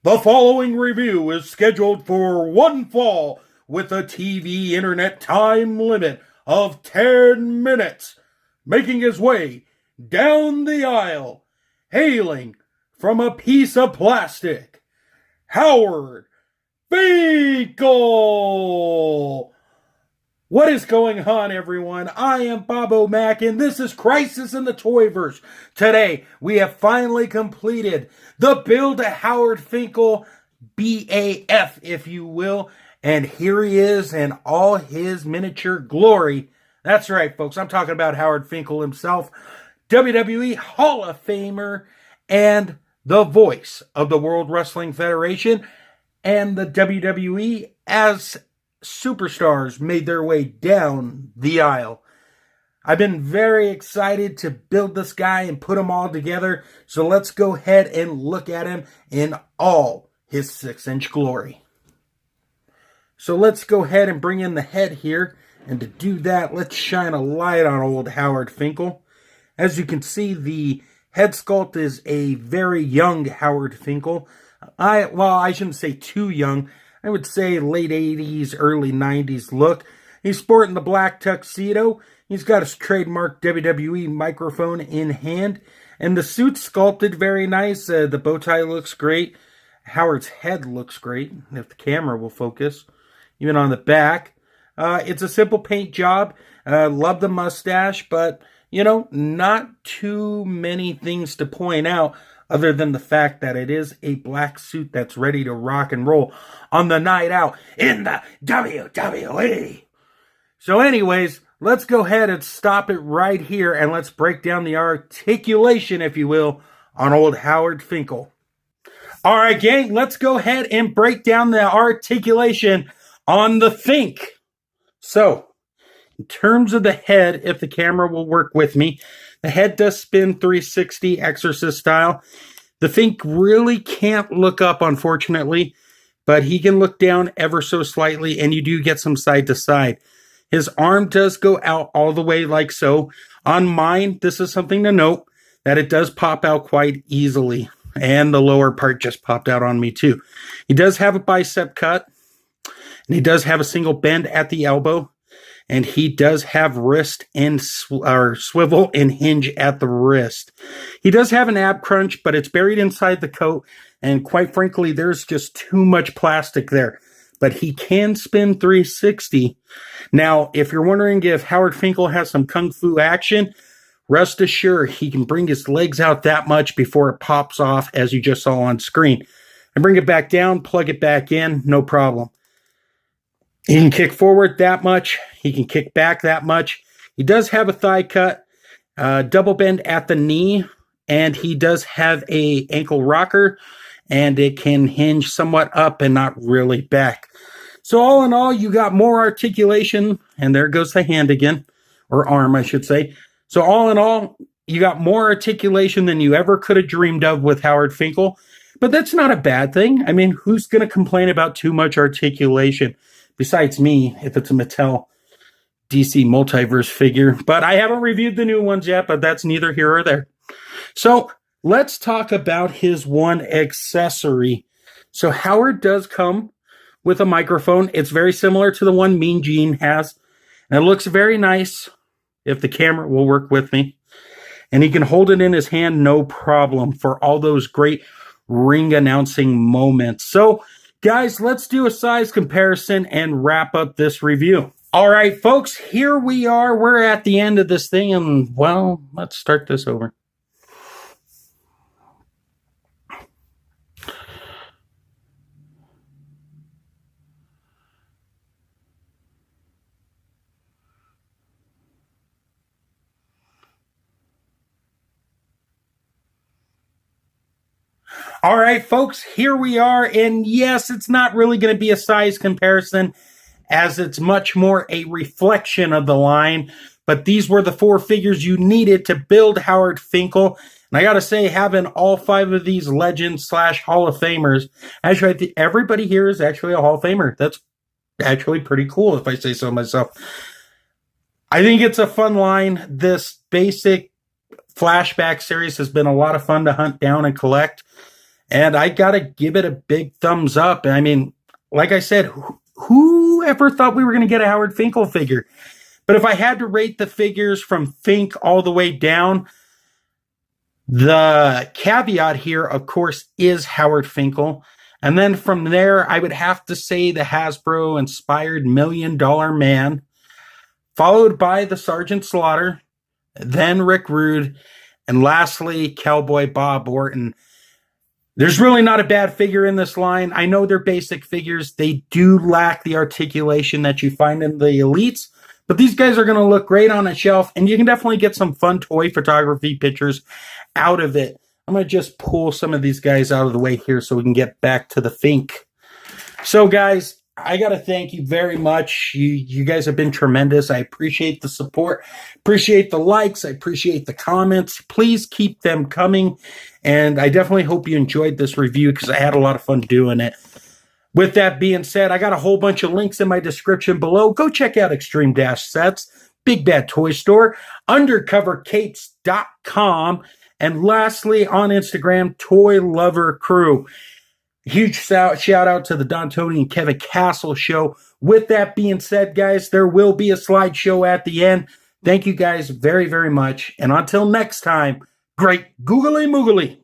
The following review is scheduled for one fall with a TV internet time limit of 10 minutes, making his way down the aisle, hailing from a piece of plastic, Howard Finkel! What is going on, everyone? I am Bob O'Mac, and this is Crisis in the Toyverse. Today, we have finally completed the build to Howard Finkel BAF, if you will. And here he is in all his miniature glory. That's right, folks. I'm talking about Howard Finkel himself, WWE Hall of Famer, and the voice of the World Wrestling Federation and the WWE as superstars made their way down the aisle. I've been very excited to build this guy and put him all together. So let's go ahead and look at him in all his 6-inch glory. So let's go ahead and bring in the head here. And to do that, let's shine a light on old Howard Finkel. As you can see, the head sculpt is a very young Howard Finkel. I shouldn't say too young. I would say late 80s, early 90s look. He's sporting the black tuxedo. He's got his trademark WWE microphone in hand. And the suit's sculpted very nice. The bow tie looks great. Howard's head looks great, if the camera will focus. Even on the back. It's a simple paint job. Love the mustache, but, you know, not too many things to point out, other than the fact that it is a black suit that's ready to rock and roll on the night out in the WWE. So anyways, let's go ahead and stop it right here and let's break down the articulation, if you will, on old Howard Finkel. All right, gang, let's go ahead and break down the articulation on the Fink. So, in terms of the head, if the camera will work with me, the head does spin 360 exorcist style. The Fink really can't look up, unfortunately, but he can look down ever so slightly, and you do get some side to side. His arm does go out all the way like so. On mine, this is something to note, that it does pop out quite easily, and the lower part just popped out on me too. He does have a bicep cut, and he does have a single bend at the elbow. And he does have wrist and swivel and hinge at the wrist. He does have an ab crunch, but it's buried inside the coat. And quite frankly, there's just too much plastic there. But he can spin 360. Now, if you're wondering if Howard Finkel has some kung fu action, rest assured he can bring his legs out that much before it pops off, as you just saw on screen. And bring it back down, plug it back in, no problem. He can kick forward that much. He can kick back that much. He does have a thigh cut, double bend at the knee, and he does have a ankle rocker, and it can hinge somewhat up and not really back. So all in all, you got more articulation, and there goes the hand again, or arm, I should say. So all in all, you got more articulation than you ever could have dreamed of with Howard Finkel. But that's not a bad thing. I mean, who's going to complain about too much articulation? Besides me, if it's a Mattel DC Multiverse figure. But I haven't reviewed the new ones yet, but that's neither here or there. So let's talk about his one accessory. So Howard does come with a microphone. It's very similar to the one Mean Gene has. And it looks very nice, if the camera will work with me. And he can hold it in his hand, no problem, for all those great ring announcing moments. So guys, let's do a size comparison and wrap up this review. All right, folks, here we are. We're at the end of this thing, and, well, let's start this over. All right, folks, here we are. And yes, it's not really going to be a size comparison, as it's much more a reflection of the line. But these were the 4 figures you needed to build Howard Finkel. And I got to say, having all 5 of these legends / Hall of Famers, actually, I think everybody here is actually a Hall of Famer. That's actually pretty cool, if I say so myself. I think it's a fun line. This basic flashback series has been a lot of fun to hunt down and collect. And I got to give it a big thumbs up. I mean, like I said, who ever thought we were going to get a Howard Finkel figure? But if I had to rate the figures from Fink all the way down, the caveat here, of course, is Howard Finkel. And then from there, I would have to say the Hasbro-inspired $1 Million Man, followed by the Sergeant Slaughter, then Rick Rude, and lastly, Cowboy Bob Orton. There's really not a bad figure in this line. I know they're basic figures. They do lack the articulation that you find in the Elites, but these guys are going to look great on a shelf, and you can definitely get some fun toy photography pictures out of it. I'm going to just pull some of these guys out of the way here so we can get back to the Fink. So, guys, I got to thank you very much. You guys have been tremendous. I appreciate the support, appreciate the likes, I appreciate the comments. Please keep them coming, and I definitely hope you enjoyed this review because I had a lot of fun doing it. With that being said, I got a whole bunch of links in my description below. Go check out Extreme Dash Sets, Big Bad Toy Store, UndercoverCapes.com, and lastly, on Instagram, Toy Lover Crew. Huge shout out to the Don Tony and Kevin Castle show. With that being said, guys, there will be a slideshow at the end. Thank you guys very, very much. And until next time, great googly moogly.